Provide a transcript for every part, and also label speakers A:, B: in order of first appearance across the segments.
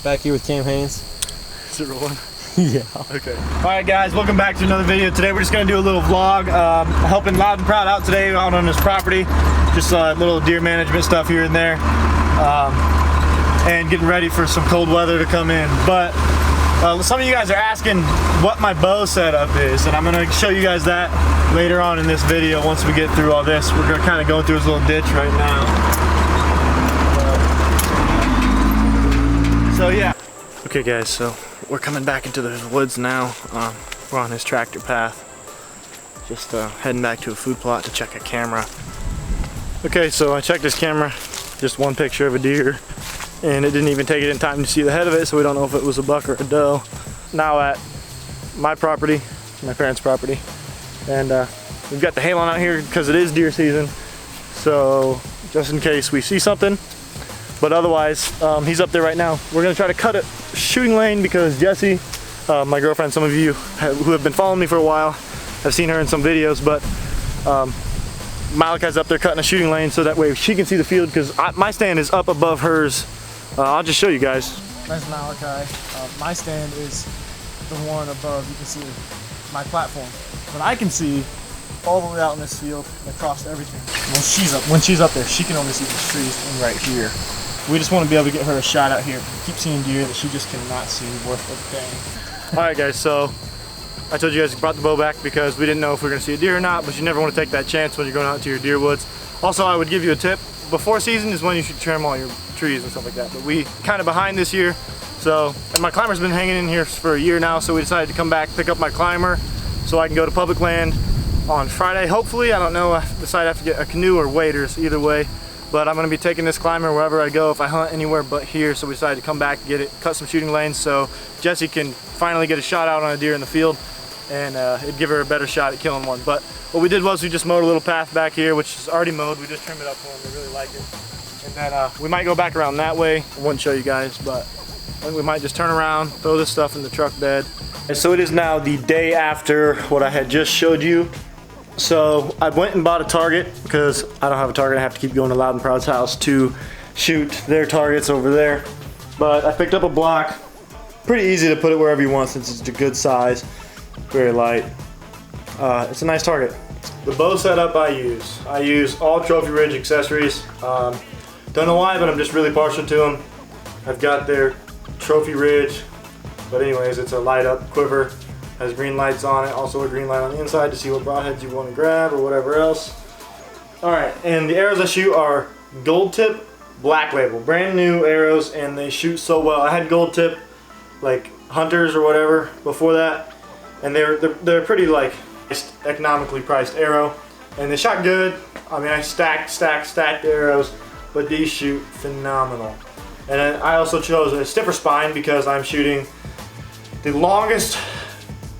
A: Back here with Cam Haynes.
B: Is it rolling?
A: Yeah.
B: Okay. Alright guys, welcome back to another video. Today we're just going to do a little vlog. Helping Loud and Proud out today out on his property. Just little deer management stuff here and there. And getting ready for some cold weather to come in. But some of you guys are asking what my bow setup is, and I'm going to show you guys that later on in this video once we get through all this. We're going to kind of go through this little ditch right now. So yeah. Okay guys, so we're coming back into the woods now. We're on his tractor path. Just heading back to a food plot to check a camera. Okay, so I checked this camera. Just one picture of a deer. And it didn't even take it in time to see the head of it, so we don't know if it was a buck or a doe. Now at my property, my parents' property. And we've got the halon out here because it is deer season. So just in case we see something. But otherwise, he's up there right now. We're gonna try to cut a shooting lane because Jessie, my girlfriend, some of you who have been following me for a while, have seen her in some videos, but Malachi's up there cutting a shooting lane so that way she can see the field because my stand is up above hers. I'll just show you guys.
C: That's Malachi. My stand is the one above. You can see my platform. But I can see all the way out in this field and across everything. When she's up there, she can only see these trees and right here. We just want to be able to get her a shot out here. Keep seeing deer that she just cannot see worth a thing.
B: All right guys, so I told you guys to brought the bow back because we didn't know if we were gonna see a deer or not, but you never want to take that chance when you're going out to your deer woods. Also, I would give you a tip. Before season is when you should trim all your trees and stuff like that, but we kind of behind this year. So, and my climber's been hanging in here for a year now, so we decided to come back, pick up my climber so I can go to public land on Friday. Hopefully, I don't know, I decide I have to get a canoe or waders, either way. But I'm gonna be taking this climber wherever I go if I hunt anywhere but here, so we decided to come back, get it, cut some shooting lanes so Jessie can finally get a shot out on a deer in the field, and it'd give her a better shot at killing one. But what we did was we just mowed a little path back here, which is already mowed. We just trimmed it up for them. They really like it. And then we might go back around that way. I wouldn't show you guys, but I think we might just turn around, throw this stuff in the truck bed. And so it is now the day after what I had just showed you. So I went and bought a target because I don't have a target. I have to keep going to Loud and Proud's house to shoot their targets over there. But I picked up a block. Pretty easy to put it wherever you want since it's a good size. Very light. It's a nice target. The bow setup I use all Trophy Ridge accessories. Don't know why, but I'm just really partial to them. I've got their Trophy Ridge, but anyways, it's a light up quiver. Has green lights on it, also a green light on the inside to see what broadheads you want to grab or whatever else. Alright, and the arrows I shoot are gold tip, black label. Brand new arrows, and they shoot so well. I had gold tip, like Hunters or whatever, before that. And they're pretty like economically priced arrow. And they shot good. I mean, I stacked arrows, but these shoot phenomenal. And then I also chose a stiffer spine because I'm shooting the longest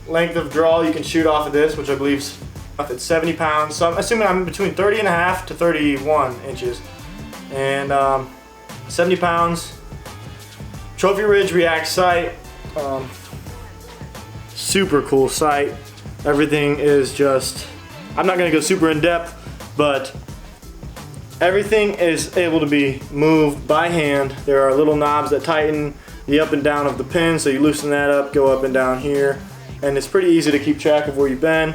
B: length of draw you can shoot off of this, which I believe is at 70 pounds. So I'm assuming I'm between 30.5 to 31 inches. And 70 pounds. Trophy Ridge React sight. Super cool sight. Everything is just, I'm not gonna go super in depth, but everything is able to be moved by hand. There are little knobs that tighten the up and down of the pin, so you loosen that up, go up and down here. And it's pretty easy to keep track of where you've been.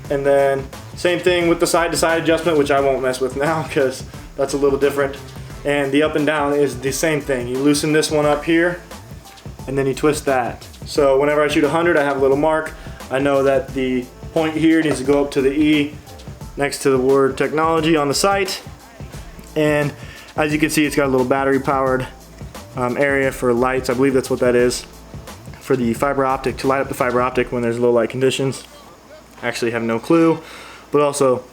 B: And then same thing with the side-to-side adjustment, which I won't mess with now because that's a little different. And the up and down is the same thing. You loosen this one up here and then you twist that. So whenever I shoot 100, I have a little mark. I know that the point here needs to go up to the E next to the word technology on the sight. And as you can see, it's got a little battery powered area for lights. I believe that's what that is. For the fiber optic, to light up the fiber optic when there's low light conditions. I actually have no clue, but also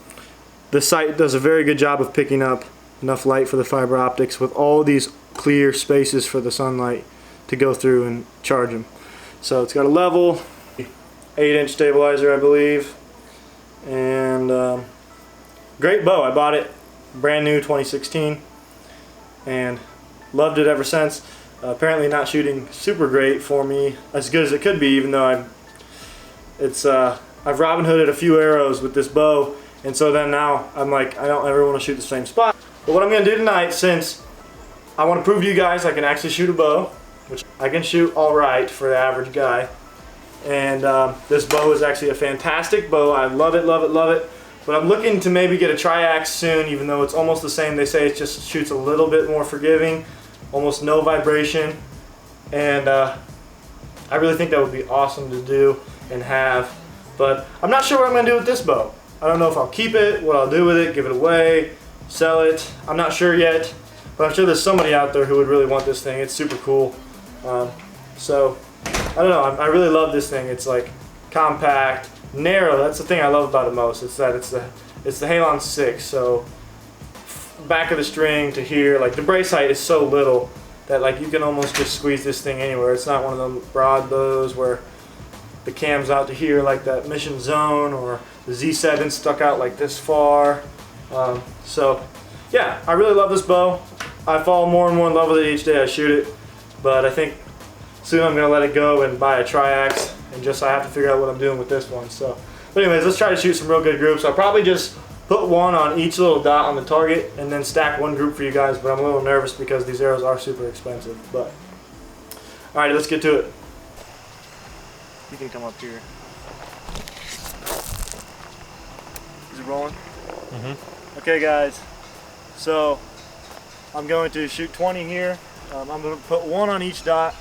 B: the sight does a very good job of picking up enough light for the fiber optics with all these clear spaces for the sunlight to go through and charge them. So it's got a level, 8-inch stabilizer I believe, and great bow. I bought it brand new 2016 and loved it ever since. Apparently not shooting super great for me, as good as it could be, even though I've Robin Hooded a few arrows with this bow, and so then now I'm like, I don't ever want to shoot the same spot. But what I'm going to do tonight, since I want to prove to you guys I can actually shoot a bow, which I can shoot all right for the average guy. And this bow is actually a fantastic bow. I love it, love it, love it. But I'm looking to maybe get a triax soon, even though it's almost the same. They say it just shoots a little bit more forgiving, almost no vibration. And I really think that would be awesome to do and have. But I'm not sure what I'm going to do with this bow. I don't know if I'll keep it, what I'll do with it, give it away, sell it. I'm not sure yet. But I'm sure there's somebody out there who would really want this thing. It's super cool. So, I don't know. I really love this thing. It's like compact, narrow. That's the thing I love about it most. It's that it's the Halon 6. So back of the string to here, like the brace height is so little that like you can almost just squeeze this thing anywhere. It's not one of them broad bows where the cam's out to here like that Mission Zone, or the Z7 stuck out like this far. So yeah, I really love this bow. I fall more and more in love with it each day I shoot it, but I think soon I'm gonna let it go and buy a triax, and just I have to figure out what I'm doing with this one. So, but anyways, let's try to shoot some real good groups. I'll probably just put one on each little dot on the target and then stack one group for you guys, but I'm a little nervous because these arrows are super expensive. But alright, let's get to it. You can come up here. Is it rolling? Mm-hmm. Okay guys, so I'm going to shoot 20 here. I'm going to put one on each dot.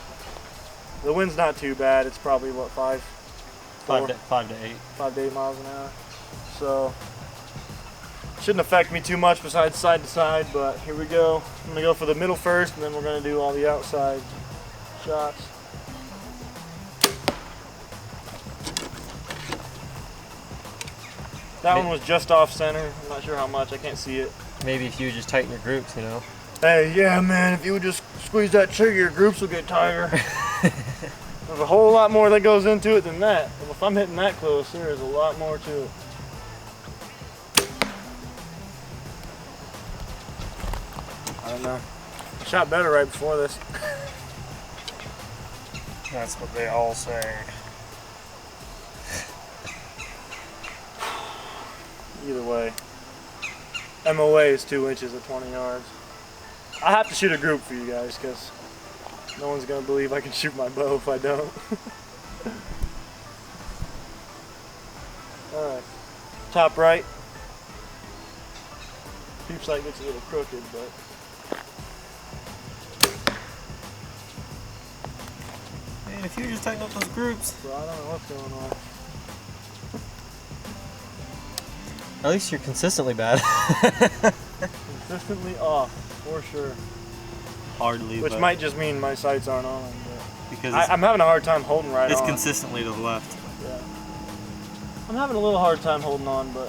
B: The wind's not too bad. It's probably what, 5 to 8 miles an hour. So shouldn't affect me too much besides side to side, but here we go. I'm going to go for the middle first, and then we're going to do all the outside shots. That one was just off center. I'm not sure how much. I can't see it.
A: Maybe if you just tighten your groups, you know.
B: Hey, yeah, man, if you would just squeeze that trigger, your groups will get tighter. There's a whole lot more that goes into it than that. And if I'm hitting that close, there is a lot more to it. I don't know. I shot better right before this.
A: That's what they all say.
B: Either way. MOA is 2 inches at 20 yards. I have to shoot a group for you guys because no one's going to believe I can shoot my bow if I don't. Alright. Top right. Peep sight gets a little crooked, but
A: Man, if you just tighten up those groups.
B: bro, I don't know what's going on.
A: At least you're consistently bad.
B: Consistently off, for sure.
A: Hardly,
B: Which
A: but
B: might just mean my sights aren't on.
A: because
B: I'm having a hard time holding right
A: it's
B: on.
A: consistently to the left.
B: Yeah. I'm having a little hard time holding on, but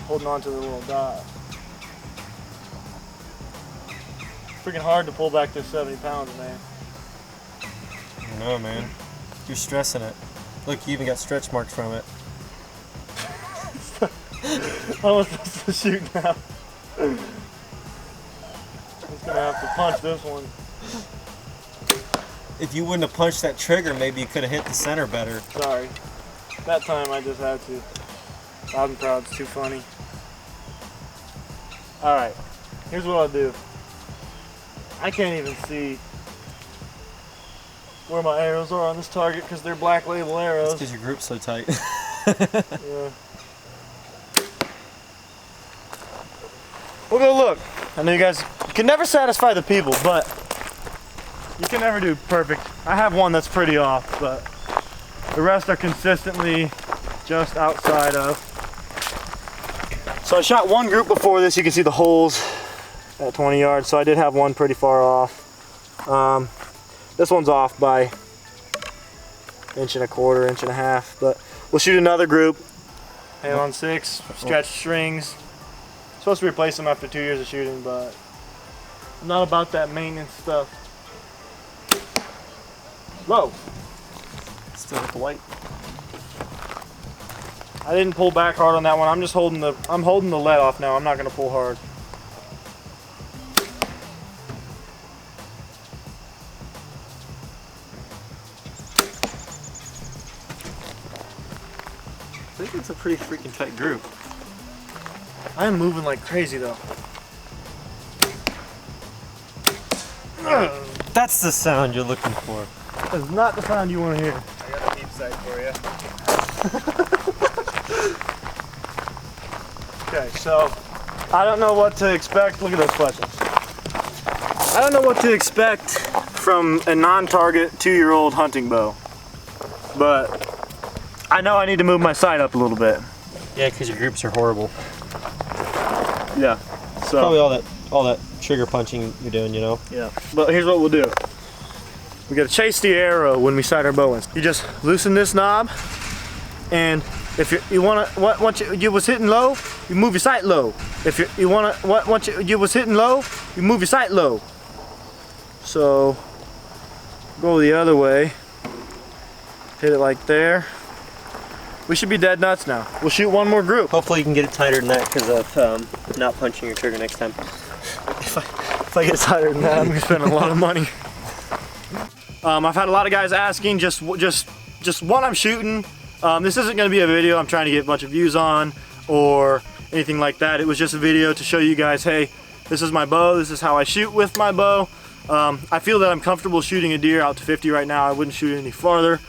B: holding on to the little dot. Freaking hard to pull back this 70 pounds, man.
A: I know, man. You're stressing it. Look, you even got stretch marks from it.
B: How am I supposed to shoot now? I'm just gonna have to punch this one.
A: If you wouldn't have punched that trigger, maybe you could have hit the center better.
B: Sorry. That time I just had to. Loud and proud's too funny. Alright, here's what I'll do. I can't even see where my arrows are on this target because they're black label arrows.
A: It's because your group's so tight.
B: Yeah. We'll go look. I know you guys can never satisfy the people, but you can never do perfect. I have one that's pretty off, but the rest are consistently just outside of. So I shot one group before this. You can see the holes at 20 yards. So I did have one pretty far off. This one's off by 1.25 inches, 1.5 inches, but we'll shoot another group. Halon 6, stretched strings. Supposed to replace them after 2 years of shooting, but I'm not about that maintenance stuff. Whoa!
A: Still with the white.
B: I didn't pull back hard on that one. I'm just holding the lead off now. I'm not gonna pull hard.
A: I think it's a pretty freaking tight group.
B: I am moving like crazy though.
A: That's the sound you're looking for.
B: That's not the sound you want to hear.
D: I got a deep sight for you.
B: Okay, so I don't know what to expect. Look at those fletchings. I don't know what to expect from a non-target 2-year-old hunting bow, but I know I need to move my sight up a little bit.
A: Yeah, because your groups are horrible.
B: Yeah. So
A: Probably all that trigger punching you're doing, you know.
B: yeah. But here's what we'll do. We gotta chase the arrow when we sight our bow in. You just loosen this knob, and if you wanna, once you was hitting low, you move your sight low. If you wanna, once you was hitting low, you move your sight low. So go the other way. Hit it like there. We should be dead nuts now. We'll shoot one more group.
A: Hopefully you can get it tighter than that because of not punching your trigger next time.
B: If I get tighter than that, I'm gonna spend a lot of money. I've had a lot of guys asking just what I'm shooting. This isn't gonna be a video I'm trying to get a bunch of views on or anything like that. It was just a video to show you guys, hey, this is my bow, this is how I shoot with my bow. I feel that I'm comfortable shooting a deer out to 50 right now. I wouldn't shoot it any farther.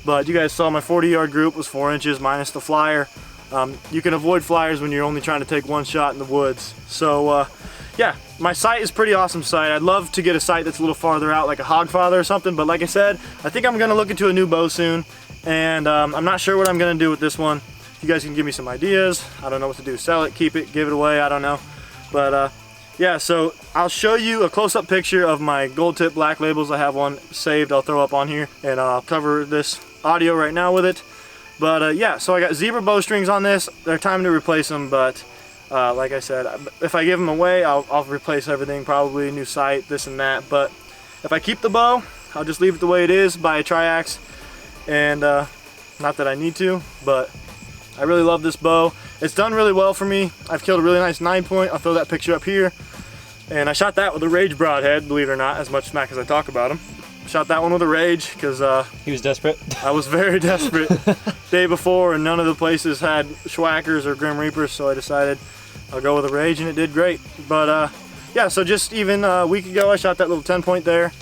B: But you guys saw my 40-yard group was 4 inches minus the flyer. You can avoid flyers when you're only trying to take one shot in the woods. So yeah, my sight is pretty awesome sight. I'd love to get a sight that's a little farther out, like a Hogfather or something. But like I said, I think I'm gonna look into a new bow soon. And I'm not sure what I'm gonna do with this one. You guys can give me some ideas. I don't know what to do. Sell it, keep it, give it away, I don't know. But yeah, so I'll show you a close-up picture of my gold tip black labels. I have one saved I'll throw up on here, and I'll cover this audio right now with it. But yeah, so I got zebra bowstrings on this. They're time to replace them, but like I said, if I give them away, I'll replace everything, probably new sight, this and that. But if I keep the bow, I'll just leave it the way it is, buy a triax, and not that I need to, but I really love this bow. It's done really well for me. I've killed a really nice 9-point. I'll throw that picture up here. And I shot that with a Rage broadhead, believe it or not, as much smack as I talk about him. Shot that one with a Rage because
A: he was desperate.
B: I was very desperate day before, and none of the places had Schwackers or Grim Reapers, so I decided I'll go with a Rage, and it did great. But yeah, so just even a week ago, I shot that little 10-point there.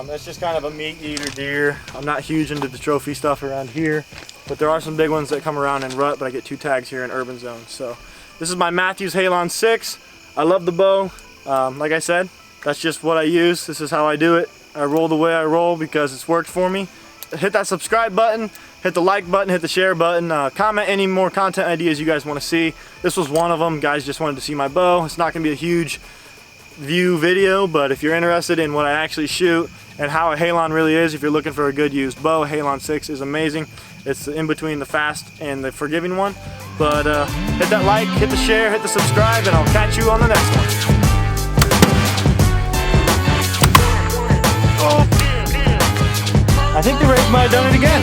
B: That's just kind of a meat eater deer. I'm not huge into the trophy stuff around here, but there are some big ones that come around in rut, but I get 2 tags here in urban zone. So this is my Mathews Halon 6. I love the bow. Like I said, that's just what I use. This is how I do it. I roll the way I roll because it's worked for me. Hit that subscribe button, hit the like button, hit the share button. Comment any more content ideas you guys want to see. This was one of them. Guys just wanted to see my bow. It's not going to be a huge view video, but if you're interested in what I actually shoot and how a Halon really is, if you're looking for a good used bow, Halon 6 is amazing. It's in between the fast and the forgiving one. But hit that like, hit the share, hit the subscribe, and I'll catch you on the next one. I think the Rage might have done it again.